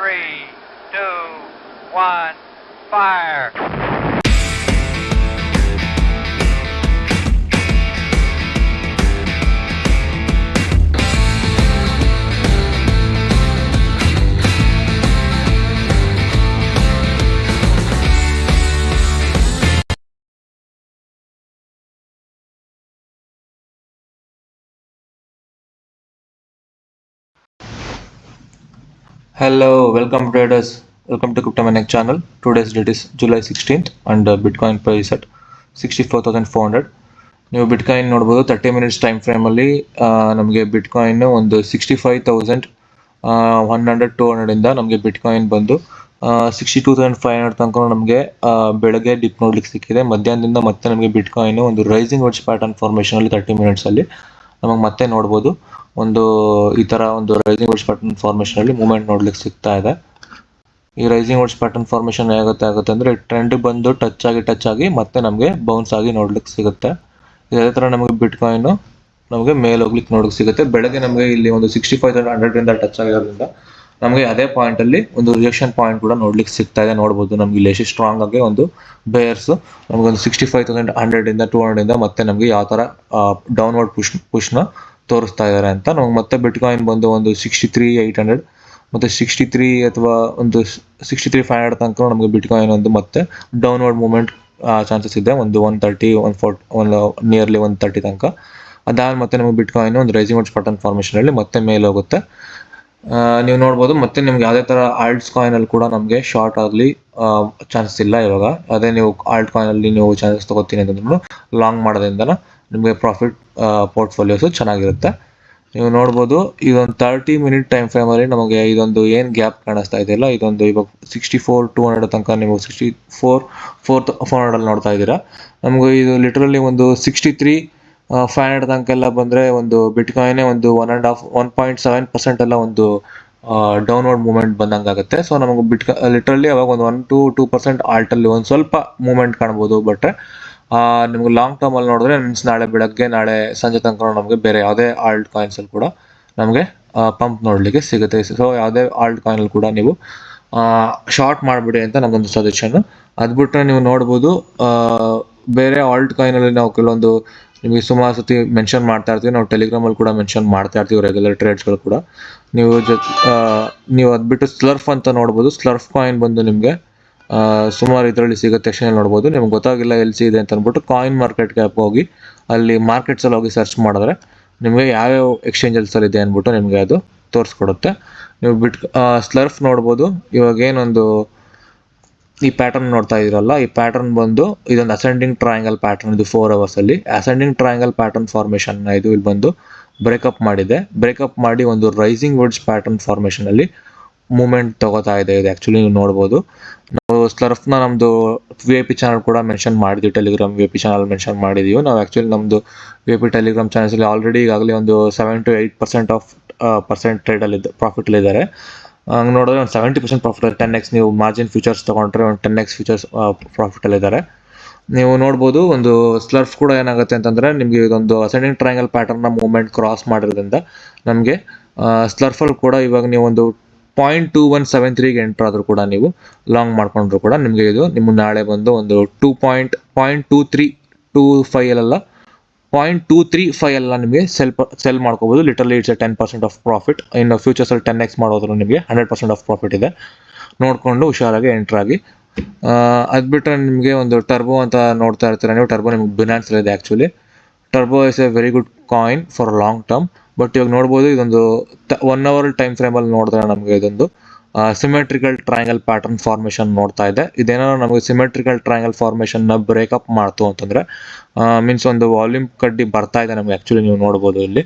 3, 2, 1, fire. Hello, welcome traders. Welcome to CryptoManiac channel. Today's date is July 16th and Bitcoin price at 64,400. ನೀವು bitcoin ನೋಡ್ಬೋದು 30 minutes time ಫ್ರೇಮಲ್ಲಿ ನಮಗೆ bitcoin ಒಂದು 65,100 ಇಂದ ನಮಗೆ bitcoin ಬಂದು 62,500 ತನಕ ನಮಗೆ ಬೆಳಗ್ಗೆ ಡಿಪ್ ನೋಡ್ಲಿಕ್ಕೆ ಸಿಕ್ಕಿದೆ. ಮಧ್ಯಾಹ್ನದಿಂದ ಮತ್ತೆ ನಮಗೆ ಬಿಟ್ಕಾಯಿನ್ ಒಂದು ರೈಸಿಂಗ್ ವೆಡ್ಜ್ ಪ್ಯಾಟರ್ನ್ ಫಾರ್ಮೇಷನ್ ಅಲ್ಲಿ 30 ಮಿನಿಟ್ಸ್ ಅಲ್ಲಿ ನಮಗೆ ಮತ್ತೆ ನೋಡ್ಬೋದು ಒಂದು ಈ ತರ ಒಂದು ರೈಸಿಂಗ್ ವೆಡ್ಜ್ ಪ್ಯಾಟರ್ನ್ ಫಾರ್ಮೇಷನ್ ಅಲ್ಲಿ ಮೂವ್ಮೆಂಟ್ ನೋಡ್ಲಿಕ್ಕೆ ಸಿಗ್ತಾ ಇದೆ. ಈ ರೈಸಿಂಗ್ ವೆಡ್ಜ್ ಪ್ಯಾಟರ್ನ್ ಫಾರ್ಮೇಷನ್ ಆಗುತ್ತೆ ಅಂದ್ರೆ ಟ್ರೆಂಡ್ ಬಂದು ಟಚ್ ಆಗಿ ಮತ್ತೆ ನಮಗೆ ಬೌನ್ಸ್ ಆಗಿ ನೋಡ್ಲಿಕ್ಕೆ ಸಿಗುತ್ತೆ. ಇದೇ ತರ ನಮಗೆ ಬಿಟ್ಕಾಯಿನ್ ನಮಗೆ ಮೇಲೆ ಹೋಗ್ಲಿಕ್ಕೆ ನೋಡಕ್ಕೆ ಸಿಗುತ್ತೆ. ಬೆಳಗ್ಗೆ ನಮಗೆ ಇಲ್ಲಿ ಒಂದು 65,100 ಇಂದ ಟಚ್ ಆಗಿರೋದ್ರಿಂದ ನಮಗೆ ಅದೇ ಪಾಯಿಂಟ್ ಅಲ್ಲಿ ಒಂದು ರಿಜೆಕ್ಷನ್ ಪಾಯಿಂಟ್ ಕೂಡ ನೋಡ್ಲಿಕ್ಕೆ ಸಿಗ್ತಾ ಇದೆ. ನೋಡಬಹುದು ನಮ್ಗೆ ಇಲ್ಲಿ ಎಷ್ಟು ಸ್ಟ್ರಾಂಗ್ ಆಗಿ ಒಂದು ಬೇಯರ್ಸ್ ನಮಗೆ ಒಂದು 65,100 ಇಂದ 200 ಇಂದ ಮತ್ತೆ ನಮಗೆ ಯಾವ ತರ ಡೌನ್ವರ್ಡ್ ಪುಷ್ ನ ತೋರಿಸ್ತಾ ಇದ್ದಾರೆ ಅಂತ. ನಮಗೆ ಮತ್ತೆ ಬಿಟ್ಕಾಯಿನ್ ಬಂದು ಒಂದು 63,800 ಮತ್ತೆ 63 ಅಥವಾ ಒಂದು 63,500 ತನಕ ನಮಗೆ ಬಿಟ್ಕಾಯಿನ್ ಒಂದು ಮತ್ತೆ ಡೌನ್ವರ್ಡ್ ಮೂವ್ಮೆಂಟ್ ಚಾನ್ಸಸ್ ಇದೆ. ಒಂದು 130 140 ನಿಯರ್ಲಿ 130 ತನಕ. ಅದಾದ ಮತ್ತೆ ನಮಗೆ ಬಿಟ್ಕಾಯಿನ್ ಒಂದು ರೈಸಿಂಗ್ ವೆಡ್ಜ್ ಪ್ಯಾಟರ್ನ್ ಫಾರ್ಮೇಷನ್ ಅಲ್ಲಿ ಮತ್ತೆ ಮೇಲೆ ಹೋಗುತ್ತೆ. ನೀವು ನೋಡ್ಬೋದು ಮತ್ತೆ ನಿಮ್ಗೆ ಯಾವುದೇ ತರ ಆಲ್ಟ್ಸ್ ಕಾಯಿನ್ ಅಲ್ಲಿ ಕೂಡ ನಮಗೆ ಶಾರ್ಟ್ ಆಗಲಿ ಚಾನ್ಸಸ್ ಇಲ್ಲ ಇವಾಗ. ಅದೇ ನೀವು ಆಲ್ಟ್ ಕಾಯಿನ್ ಅಲ್ಲಿ ನೀವು ಚಾನ್ಸಸ್ ತಗೋತೀನಿ ಅಂತಂದ್ರೂ ಲಾಂಗ್ ಮಾಡೋದ್ರಿಂದ ನಿಮಗೆ ಪ್ರಾಫಿಟ್ ಪೋರ್ಟ್ಫೋಲಿಯೋಸ್ ಚೆನ್ನಾಗಿರುತ್ತೆ. ನೀವು ನೋಡ್ಬೋದು ಇದೊಂದು 30 ಮಿನಿಟ್ ಟೈಮ್ ಫ್ರೇಮ್ ಅಲ್ಲಿ ನಮಗೆ ಇದೊಂದು ಏನ್ ಗ್ಯಾಪ್ ಕಾಣಿಸ್ತಾ ಇದೆಯಲ್ಲ, ಇದೊಂದು ಇವಾಗ 64,200 ತನಕ ನೀವು 64,400 ಅಲ್ಲಿ ನೋಡ್ತಾ ಇದ್ದೀರಾ. ನಮಗೂ ಇದು ಲಿಟರಲಿ ಒಂದು 63,500 ತನಕ ಎಲ್ಲ ಬಂದ್ರೆ ಒಂದು ಬಿಟ್ಕಾಯಿನ್ ಒಂದು 1.7% ಎಲ್ಲ ಒಂದು ಡೌನ್ವರ್ಡ್ ಮೂವ್ಮೆಂಟ್ ಬಂದಂಗಾಗುತ್ತೆ. ಸೊ ನಮಗೆ ಲಿಟರಲಿ ಅವಾಗ ಒಂದು 1 to 2% ಆಲ್ಟ್ ಅಲ್ಲಿ ಒಂದು ಸ್ವಲ್ಪ ಮೂವ್ಮೆಂಟ್ ಕಾಣ್ಬೋದು. ಬಟ್ ನಿಮ್ಗೆ ಲಾಂಗ್ ಟರ್ಮ್ ಅಲ್ಲಿ ನೋಡಿದ್ರೆ ಮೀನ್ಸ್ ನಾಳೆ ಬೆಳಗ್ಗೆ ನಾಳೆ ಸಂಜೆ ತನಕ ನಮಗೆ ಬೇರೆ ಯಾವುದೇ ಆಲ್ಟ್ ಕಾಯಿನ್ಸ್ ಅಲ್ಲಿ ಕೂಡ ನಮಗೆ ಪಂಪ್ ನೋಡ್ಲಿಕ್ಕೆ ಸಿಗುತ್ತೆ. ಸೊ ಯಾವುದೇ ಆಲ್ಟ್ ಕಾಯಿನ್ ಅಲ್ಲಿ ಕೂಡ ನೀವು ಶಾರ್ಟ್ ಮಾಡಿಬಿಡಿ ಅಂತ ನಮ್ದೊಂದು ಸಜೆಷನ್. ಅದ್ಬಿಟ್ರೆ ನೀವು ನೋಡ್ಬೋದು ಬೇರೆ ಆಲ್ಟ್ ಕಾಯಿನ್ ಅಲ್ಲಿ ನಾವು ಕೆಲವೊಂದು ನಿಮಗೆ ಸುಮಾರು ಸತಿ ಮೆನ್ಷನ್ ಮಾಡ್ತಾ ಇರ್ತೀವಿ. ನಾವು ಟೆಲಿಗ್ರಾಮ್ ಅಲ್ಲಿ ಕೂಡ ಮೆನ್ಷನ್ ಮಾಡ್ತಾ ಇರ್ತೀವಿ ರೆಗ್ಯುಲರ್ ಟ್ರೇಡ್ಸ್ಗಳು ಕೂಡ. ನೀವು ಅದ್ಬಿಟ್ಟು ಸ್ಲರ್ಫ್ ಅಂತ ನೋಡ್ಬೋದು. ಸ್ಲರ್ಫ್ ಕಾಯಿನ್ ಬಂದು ನಿಮಗೆ ಸುಮಾರು ಇದರಲ್ಲಿ ಸಿಗುತ್ತೆ. ಎಕ್ಸ್ಚೇಂಜ್ ನೋಡ್ಬೋದು. ನಿಮ್ಗೆ ಗೊತ್ತಾಗಿಲ್ಲ ಎಲ್ಲಿ ಇದೆ ಅಂತ ಅಂದ್ಬಿಟ್ಟು ಕಾಯಿನ್ ಮಾರ್ಕೆಟ್ ಕ್ಯಾಪ್ ಹೋಗಿ ಅಲ್ಲಿ ಮಾರ್ಕೆಟ್ಸ್ ಅಲ್ಲಿ ಹೋಗಿ ಸರ್ಚ್ ಮಾಡಿದ್ರೆ ನಿಮಗೆ ಯಾವ್ಯಾವ ಎಕ್ಸ್ಚೇಂಜಸ್ ಅಲ್ಲಿ ಇದೆ ಅಂದ್ಬಿಟ್ಟು ನಿಮಗೆ ಅದು ತೋರಿಸ್ಕೊಡುತ್ತೆ. ನೀವು ಸ್ಲರ್ಫ್ ನೋಡ್ಬೋದು. ಇವಾಗ ಏನೊಂದು ಈ ಪ್ಯಾಟರ್ನ್ ನೋಡ್ತಾ ಇದ್ರಲ್ಲ, ಈ ಪ್ಯಾಟರ್ನ್ ಬಂದು ಇದೊಂದು ಅಸೆಂಡಿಂಗ್ ಟ್ರಯಾಂಗಲ್ ಪ್ಯಾಟರ್ನ್. ಇದು 4 hours ಅಲ್ಲಿ ಅಸೆಂಡಿಂಗ್ ಟ್ರಯಾಂಗಲ್ ಪ್ಯಾಟರ್ನ್ ಫಾರ್ಮೇಷನ್ ಇದು ಇಲ್ಲಿ ಬಂದು ಬ್ರೇಕಪ್ ಮಾಡಿದೆ. ಬ್ರೇಕಪ್ ಮಾಡಿ ಒಂದು ರೈಸಿಂಗ್ ವೆಡ್ಜ್ ಪ್ಯಾಟರ್ನ್ ಫಾರ್ಮೇಷನ್ ಅಲ್ಲಿ ಮೂವ್ಮೆಂಟ್ ತಗೋತಾ ಇದೆ. ಇದು ಆಕ್ಚುಲಿ ನೀವು ನೋಡ್ಬೋದು. ನಾವು ಸ್ಲರ್ಫ್ನ ನಮ್ದು VIP ಚಾನಲ್ ಕೂಡ ಮೆನ್ಷನ್ ಮಾಡಿದ್ವಿ. ಟೆಲಿಗ್ರಾಮ್ VIP ಚಾನಲ್ ಮೆನ್ಷನ್ ಮಾಡಿದೀವಿ ನಾವು. ಆಕ್ಚುಲಿ ನಮ್ದು VIP ಟೆಲಿಗ್ರಾಮ್ ಚಾನಲ್ಸ್ ಅಲ್ಲಿ ಆಲ್ರೆಡಿ ಈಗಾಗಲೇ ಒಂದು 7 to 8% ಆಫ್ ಟ್ರೇಡ್ ಅಲ್ಲಿ ಪ್ರಾಫಿಟ್ ಅಲ್ಲಿ ಇದ್ದಾರೆ. ಹಂಗೆ ನೋಡಿದ್ರೆ ಒಂದು 70% ಪ್ರಾಫಿಟ್ ಅಲ್ಲಿ 10x ನೀವು ಮಾರ್ಜಿನ್ ಫ್ಯೂಚರ್ಸ್ ತಗೊಂಡ್ರೆ ಒಂದು 10x ಫ್ಯೂಚರ್ಸ್ ಪ್ರಾಫಿಟ್ ಅಲ್ಲಿ ಇದ್ದಾರೆ. ನೀವು ನೋಡ್ಬೋದು ಒಂದು ಸ್ಲರ್ಫ್ ಕೂಡ ಏನಾಗುತ್ತೆ ಅಂತಂದ್ರೆ ನಿಮಗೆ ಇದೊಂದು ಅಸೆಂಡಿಂಗ್ ಟ್ರಯಾಂಗಲ್ ಪ್ಯಾಟರ್ನ್ ನ ಮೂವ್ಮೆಂಟ್ ಕ್ರಾಸ್ ಮಾಡಿರೋದ್ರಿಂದ ನಮಗೆ ಸ್ಲರ್ಫ್ ಅಲ್ಲಿ ಕೂಡ ಇವಾಗ ನೀವು ಒಂದು 0.2173 ಎಂಟರ್ ಆದ್ರೂ ಕೂಡ ನೀವು ಲಾಂಗ್ ಮಾಡ್ಕೊಂಡ್ರು ಕೂಡ ನಿಮಗೆ ಇದು ನಿಮ್ಮ ನಾಳೆ ಬಂದು ಒಂದು 0.2325 ಅಲ್ಲ 0.235 ಎಲ್ಲ ನಿಮಗೆ ಸೆಲ್ ಮಾಡ್ಕೋಬಹುದು. Literally it's 10% of profit. ಇನ್ನು ಫ್ಯೂಚರ್ಸ್ ಅಲ್ಲಿ 10x ಮಾಡೋದ್ರು ನಿಮಗೆ 100% ಆಫ್ ಪ್ರಾಫಿಟ್ ಇದೆ. ನೋಡ್ಕೊಂಡು ಹುಷಾರಾಗಿ ಎಂಟರ್ ಆಗಿ. ಅದ್ಬಿಟ್ರೆ ನಿಮಗೆ ಒಂದು ಟರ್ಬೋ ಅಂತ ನೋಡ್ತಾ ಇರ್ತೀರಾ ನೀವು. ಟರ್ಬೋ ನಿಮ್ಗೆ ಬಿನಾನ್ಸ್ ಇದೆ. Actually turbo is A very good coin for long term. But ಇವಾಗ ನೋಡ್ಬೋದು ಇದೊಂದು 1 hour ಟೈಮ್ ಫ್ರೇಮ್ ಅಲ್ಲಿ ನೋಡಿದ್ರೆ ನಮಗೆ ಇದೊಂದು ಸಿಮೆಟ್ರಿಕಲ್ ಟ್ರಯಾಂಗಲ್ ಪ್ಯಾಟರ್ನ್ ಫಾರ್ಮೇಷನ್ ನೋಡ್ತಾ ಇದೆ. ಇದೇನಾದ್ರು ನಮಗೆ ಸಿಮೆಟ್ರಿಕಲ್ ಟ್ರಯಾಂಗಲ್ ಫಾರ್ಮೇಷನ್ ನ ಬ್ರೇಕಪ್ ಮಾಡ್ತು ಅಂತಂದ್ರೆ ಮೀನ್ಸ್ ಒಂದು ವಾಲ್ಯೂಮ್ ಕಡ್ಡಿ ಬರ್ತಾ ಇದೆ ನಮಗೆ. ಆಕ್ಚುಲಿ ನೀವು ನೋಡ್ಬೋದು ಇಲ್ಲಿ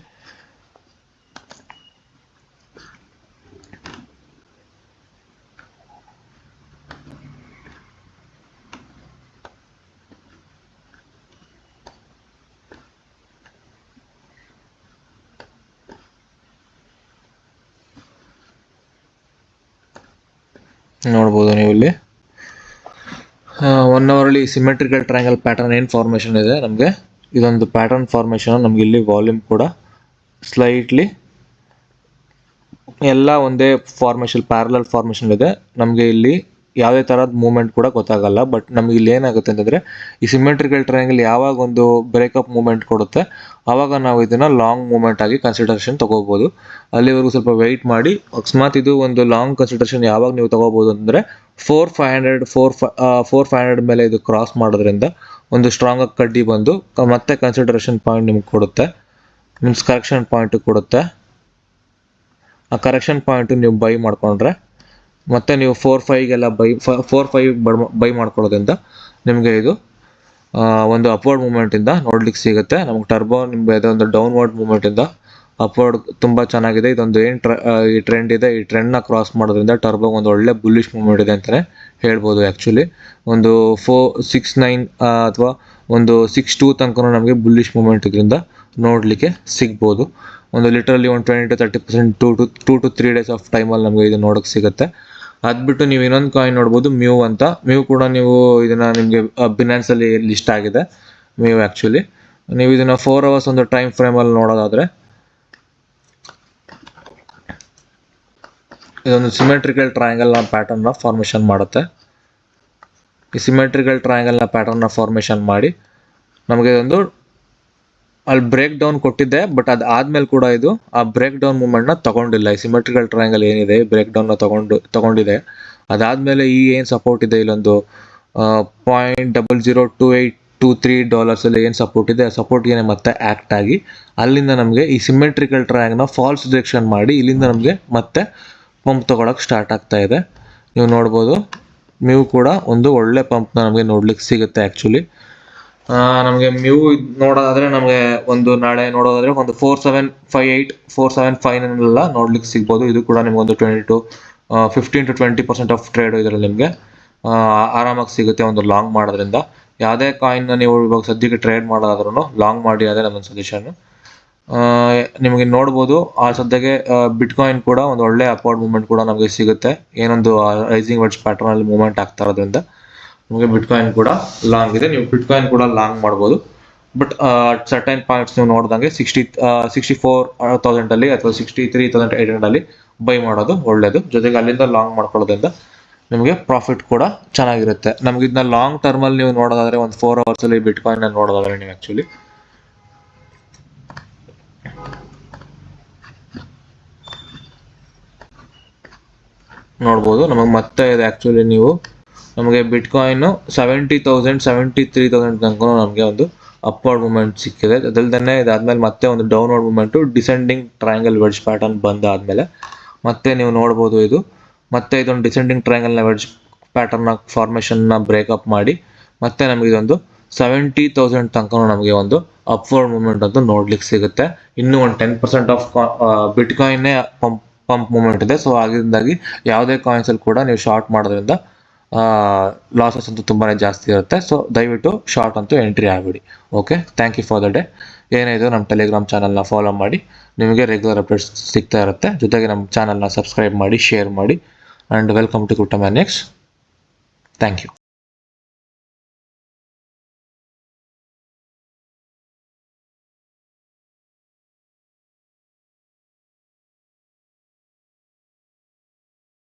ನೋಡ್ಬೋದು ನೀವು ಇಲ್ಲಿ 1 hour ಅಲ್ಲಿ ಸಿಮೆಟ್ರಿಕಲ್ ಟ್ರಯಾಂಗಲ್ ಪ್ಯಾಟರ್ನ್ ಏನ್ ಫಾರ್ಮೇಷನ್ ಇದೆ ನಮಗೆ ಇದೊಂದು ಪ್ಯಾಟರ್ನ್ ಫಾರ್ಮೇಷನ್ ನಮ್ಗೆ ಇಲ್ಲಿ ವಾಲ್ಯೂಮ್ ಕೂಡ ಸ್ಲೈಟ್ಲಿ ಎಲ್ಲ ಒಂದೇ ಫಾರ್ಮೇಷನ್, ಪ್ಯಾರಲಲ್ ಫಾರ್ಮೇಷನ್ ಇದೆ. ನಮಗೆ ಇಲ್ಲಿ ಯಾವುದೇ ಥರದ ಮೂವ್ಮೆಂಟ್ ಕೂಡ ಗೊತ್ತಾಗಲ್ಲ. ಬಟ್ ನಮಗೆ ಇಲ್ಲಿ ಏನಾಗುತ್ತೆ ಅಂತಂದರೆ, ಈ ಸಿಮೆಟ್ರಿಕಲ್ ಟ್ರಯಾಂಗಲ್ ಯಾವಾಗ ಒಂದು ಬ್ರೇಕಪ್ ಮೂವ್ಮೆಂಟ್ ಕೊಡುತ್ತೆ ಆವಾಗ ನಾವು ಇದನ್ನು ಲಾಂಗ್ ಮೂವ್ಮೆಂಟ್ ಆಗಿ ಕನ್ಸಿಡರೇಷನ್ ತೊಗೋಬೋದು. ಅಲ್ಲಿವರೆಗೂ ಸ್ವಲ್ಪ ವೆಯ್ಟ್ ಮಾಡಿ. ಅಕಸ್ಮಾತ್ ಇದು ಒಂದು ಲಾಂಗ್ ಕನ್ಸಿಡರೇಷನ್ ಯಾವಾಗ ನೀವು ತೊಗೋಬೋದು ಅಂದರೆ 4,500 ಮೇಲೆ ಇದು ಕ್ರಾಸ್ ಮಾಡೋದ್ರಿಂದ ಒಂದು ಸ್ಟ್ರಾಂಗ್ ಆಗಿ ಕಡ್ಡಿ ಬಂದು ಮತ್ತೆ ಕನ್ಸಿಡರೇಷನ್ ಪಾಯಿಂಟ್ ನಿಮ್ಗೆ ಕೊಡುತ್ತೆ, ಮೀನ್ಸ್ ಕರೆಕ್ಷನ್ ಪಾಯಿಂಟ್ ಕೊಡುತ್ತೆ. ಆ ಕರೆಕ್ಷನ್ ಪಾಯಿಂಟು ನೀವು ಬೈ ಮಾಡಿಕೊಂಡ್ರೆ ಮತ್ತೆ ನೀವು 4-5ಗೆಲ್ಲ ಬೈ ಮಾಡ್ಕೊಳ್ಳೋದ್ರಿಂದ ನಿಮಗೆ ಇದು ಒಂದು ಅಪ್ವರ್ಡ್ ಮೂಮೆಂಟಿಂದ ನೋಡ್ಲಿಕ್ಕೆ ಸಿಗುತ್ತೆ. ನಮಗೆ ಟರ್ಬೋ ನಿಮಗೆ ಇದೊಂದು ಡೌನ್ವರ್ಡ್ ಮೂಮೆಂಟಿಂದ ಅಪ್ವರ್ಡ್ ತುಂಬ ಚೆನ್ನಾಗಿದೆ. ಇದೊಂದು ಈ ಟ್ರೆಂಡ್ ಇದೆ, ಈ ಟ್ರೆಂಡ್ನ ಕ್ರಾಸ್ ಮಾಡೋದ್ರಿಂದ ಟರ್ಬೋ ಒಂದು ಒಳ್ಳೆ ಬುಲ್ಲಿಶ್ ಮೂಮೆಂಟ್ ಇದೆ ಅಂತಲೇ ಹೇಳ್ಬೋದು. ಆ್ಯಕ್ಚುಲಿ ಒಂದು 469 ಅಥವಾ ಒಂದು 62 ತನಕ ನಮಗೆ ಬುಲ್ಲಿಶ್ ಮೂಮೆಂಟ್ ಇದರಿಂದ ನೋಡಲಿಕ್ಕೆ ಸಿಗ್ಬೋದು. ಒಂದು ಲಿಟ್ರಲಿ ಒಂದು 20-30% 2 to 3 ಡೇಸ್ ಆಫ್ ಟೈಮಲ್ಲಿ ನಮಗೆ ಇದು ನೋಡೋಕ್ಕೆ ಸಿಗುತ್ತೆ. ಅದು ಬಿಟ್ಟು ನೀವು ಇನ್ನೊಂದು ಕಾಯಿನ್ ನೋಡ್ಬೋದು, ಮ್ಯೂ ಅಂತ. ಮ್ಯೂ ಕೂಡ ನೀವು ಇದನ್ನು ನಿಮಗೆ ಬಿನಾನ್ಸಲ್ಲಿ ಲಿಸ್ಟ್ ಆಗಿದೆ ಮ್ಯೂ. ಆ್ಯಕ್ಚುಲಿ ನೀವು ಇದನ್ನು 4 ಅವರ್ಸ್ ಒಂದು ಟೈಮ್ ಫ್ರೇಮಲ್ಲಿ ನೋಡೋದಾದರೆ ಇದೊಂದು ಸಿಮೆಟ್ರಿಕಲ್ ಟ್ರಯಾಂಗಲ್ನ ಪ್ಯಾಟರ್ನ್ನ ಫಾರ್ಮೇಷನ್ ಮಾಡುತ್ತೆ. ಈ ಸಿಮೆಟ್ರಿಕಲ್ ಟ್ರಯಾಂಗಲ್ನ ಪ್ಯಾಟರ್ನ್ನ ಫಾರ್ಮೇಷನ್ ಮಾಡಿ ನಮಗೆ ಇದೊಂದು ಅಲ್ಲಿ ಬ್ರೇಕ್ ಡೌನ್ ಕೊಟ್ಟಿದ್ದೆ. ಬಟ್ ಅದಾದ್ಮೇಲೆ ಕೂಡ ಇದು ಆ ಬ್ರೇಕ್ ಡೌನ್ ಮೂವ್ಮೆಂಟ್ನ ತಗೊಂಡಿಲ್ಲ. ಈ ಸಿಮೆಟ್ರಿಕಲ್ ಟ್ರಯಾಂಗಲ್ ಏನಿದೆ ಬ್ರೇಕ್ ಡೌನ್ನ ತಗೊಂಡಿದೆ. ಅದಾದಮೇಲೆ ಈ ಏನು ಸಪೋರ್ಟ್ ಇದೆ ಇಲ್ಲೊಂದು $0.002823 ಏನು ಸಪೋರ್ಟ್ ಇದೆ, ಆ ಸಪೋರ್ಟ್ಗೆ ಮತ್ತೆ ಆ್ಯಕ್ಟ್ ಆಗಿ ಅಲ್ಲಿಂದ ನಮಗೆ ಈ ಸಿಮೆಟ್ರಿಕಲ್ ಟ್ರಯಾಂಗಲ್ನ ಫಾಲ್ಸ್ ಡಿರೆಕ್ಷನ್ ಮಾಡಿ ಇಲ್ಲಿಂದ ನಮಗೆ ಮತ್ತೆ ಪಂಪ್ ತೊಗೊಳಕ್ಕೆ ಸ್ಟಾರ್ಟ್ ಆಗ್ತಾ ಇದೆ. ನೀವು ನೋಡ್ಬೋದು ಮ್ಯೂ ಕೂಡ ಒಂದು ಒಳ್ಳೆ ಪಂಪ್ನ ನಮಗೆ ನೋಡ್ಲಿಕ್ಕೆ ಸಿಗುತ್ತೆ. ಆ್ಯಕ್ಚುಲಿ ನಮಗೆ ಮ್ಯೂ ನೋಡೋದಾದರೆ ನಮಗೆ ಒಂದು ನಾಳೆ ನೋಡೋದಾದರೆ ಒಂದು 4758 4759 ನೋಡ್ಲಿಕ್ಕೆ ಸಿಗ್ಬೋದು. ಇದು ಕೂಡ ನಿಮಗೊಂದು 15 to 20% ಆಫ್ ಟ್ರೇಡ್ ಇದರಲ್ಲಿ ನಿಮಗೆ ಆರಾಮಾಗಿ ಸಿಗುತ್ತೆ ಒಂದು ಲಾಂಗ್ ಮಾಡೋದ್ರಿಂದ. ಯಾವುದೇ ಕಾಯಿನ್ನ ನೀವು ಇವಾಗ ಸದ್ಯಕ್ಕೆ ಟ್ರೇಡ್ ಮಾಡೋದಾದ್ರೂ ಲಾಂಗ್ ಮಾಡಿ, ಅದೇ ನನ್ನ ಸಜೆಷನ್ನು. ನಿಮಗೆ ನೋಡ್ಬೋದು ಆ ಸದ್ಯಕ್ಕೆ ಬಿಟ್ಕಾಯಿನ್ ಕೂಡ ಒಂದು ಒಳ್ಳೆ ಅಪ್ವರ್ಡ್ ಮೂವ್ಮೆಂಟ್ ಕೂಡ ನಮಗೆ ಸಿಗುತ್ತೆ. ಏನೊಂದು ರೈಸಿಂಗ್ ವೆಡ್ಜ್ ಪ್ಯಾಟರ್ನಲ್ಲಿ ಮೂವ್ಮೆಂಟ್ ಆಗ್ತಾ ಇರೋದ್ರಿಂದ ನಮಗೆ ಬಿಟ್ಕಾಯಿನ್ ಕೂಡ ಲಾಂಗ್ ಇದೆ. ನೀವು ಬಿಟ್ಕಾಯಿನ್ ಕೂಡ ಲಾಂಗ್ ಮಾಡ್ಬೋದು. ಬಟ್ ಸರ್ಟೈನ್ ಪಾಯಿಂಟ್ಸ್ ನೀವು ನೋಡಿದಂಗೆ 64,000 ಅಥವಾ 63,800 ಬೈ ಮಾಡೋದು ಒಳ್ಳೆಯದು. ಜೊತೆಗೆ ಅಲ್ಲಿಂದ ಲಾಂಗ್ ಮಾಡ್ಕೊಳ್ಳೋದ್ರಿಂದ ನಿಮಗೆ ಪ್ರಾಫಿಟ್ ಕೂಡ ಚೆನ್ನಾಗಿರುತ್ತೆ. ನಮಗೆ ಇದನ್ನ ಲಾಂಗ್ ಟರ್ಮಲ್ಲಿ ನೀವು ನೋಡೋದಾದರೆ ಒಂದು 4 ಅವರ್ಸಲ್ಲಿ ಬಿಟ್ಕಾಯಿನ್ನ ನೋಡೋದಾದರೆ ನೀವು ಆ್ಯಕ್ಚುಲಿ ನೋಡ್ಬೋದು. ನಮಗೆ ಮತ್ತೆ ಇದು ಆ್ಯಕ್ಚುಲಿ ನೀವು ನಮಗೆ ಬಿಟ್ಕಾಯಿನ್ನು 70,000 73,000 ತನಕ ನಮಗೆ ಒಂದು ಅಪ್ವರ್ಡ್ ಮೂವ್ಮೆಂಟ್ ಸಿಕ್ಕಿದೆ. ಅದಲ್ದೇ ಇದಾದ್ಮೇಲೆ ಮತ್ತೆ ಒಂದು downward movement descending triangle wedge pattern ಬಂದಾದಮೇಲೆ ಮತ್ತೆ ನೀವು ನೋಡ್ಬೋದು ಇದು ಮತ್ತೆ ಇದೊಂದು ಡಿಸೆಂಡಿಂಗ್ ಟ್ರಯಾಂಗಲ್ನ ವೆಡ್ಜ್ ಪ್ಯಾಟರ್ನ ಫಾರ್ಮೇಷನ್ನ ಬ್ರೇಕಪ್ ಮಾಡಿ ಮತ್ತೆ ನಮಗೆ ಇದೊಂದು 70,000 ತನಕ ನಮಗೆ ಒಂದು ಅಪ್ವರ್ಡ್ ಮೂವ್ಮೆಂಟ್ ಅಂತೂ ನೋಡ್ಲಿಕ್ಕೆ ಸಿಗುತ್ತೆ. ಇನ್ನೂ ಒಂದು 10% ಆಫ್ ಬಿಟ್ಕಾಯಿನ್ನೇ ಪಂಪ್ ಮೂವ್ಮೆಂಟ್ ಇದೆ. ಸೊ ಆಗಿಂದಾಗಿ ಯಾವುದೇ ಕಾಯಿನ್ಸಲ್ಲಿ ಕೂಡ ನೀವು ಶಾರ್ಟ್ ಮಾಡೋದ್ರಿಂದ ಲಾಸಸ್ ಅಂತೂ ತುಂಬಾ ಜಾಸ್ತಿ ಇರುತ್ತೆ. ಸೊ ದಯವಿಟ್ಟು ಶಾರ್ಟ್ ಅಂತೂ ಎಂಟ್ರಿ ಆಗಿಬಿಡಿ. Okay, thank you for the day. ಏನೇ ಇದು ನಮ್ಮ ಟೆಲಿಗ್ರಾಮ್ ಚಾನಲ್ನ ಫಾಲೋ ಮಾಡಿ, ನಿಮಗೆ ರೆಗ್ಯುಲರ್ ಅಪ್ಡೇಟ್ಸ್ ಸಿಗ್ತಾ ಇರುತ್ತೆ. ಜೊತೆಗೆ ನಮ್ಮ ಚಾನಲ್ನ ಸಬ್ಸ್ಕ್ರೈಬ್ ಮಾಡಿ, ಶೇರ್ ಮಾಡಿ. ಆ್ಯಂಡ್ ವೆಲ್ಕಮ್ ಟು ಕುಟ್ಟಮ್ಯಾನಿಕ್ಸ್. Thank you.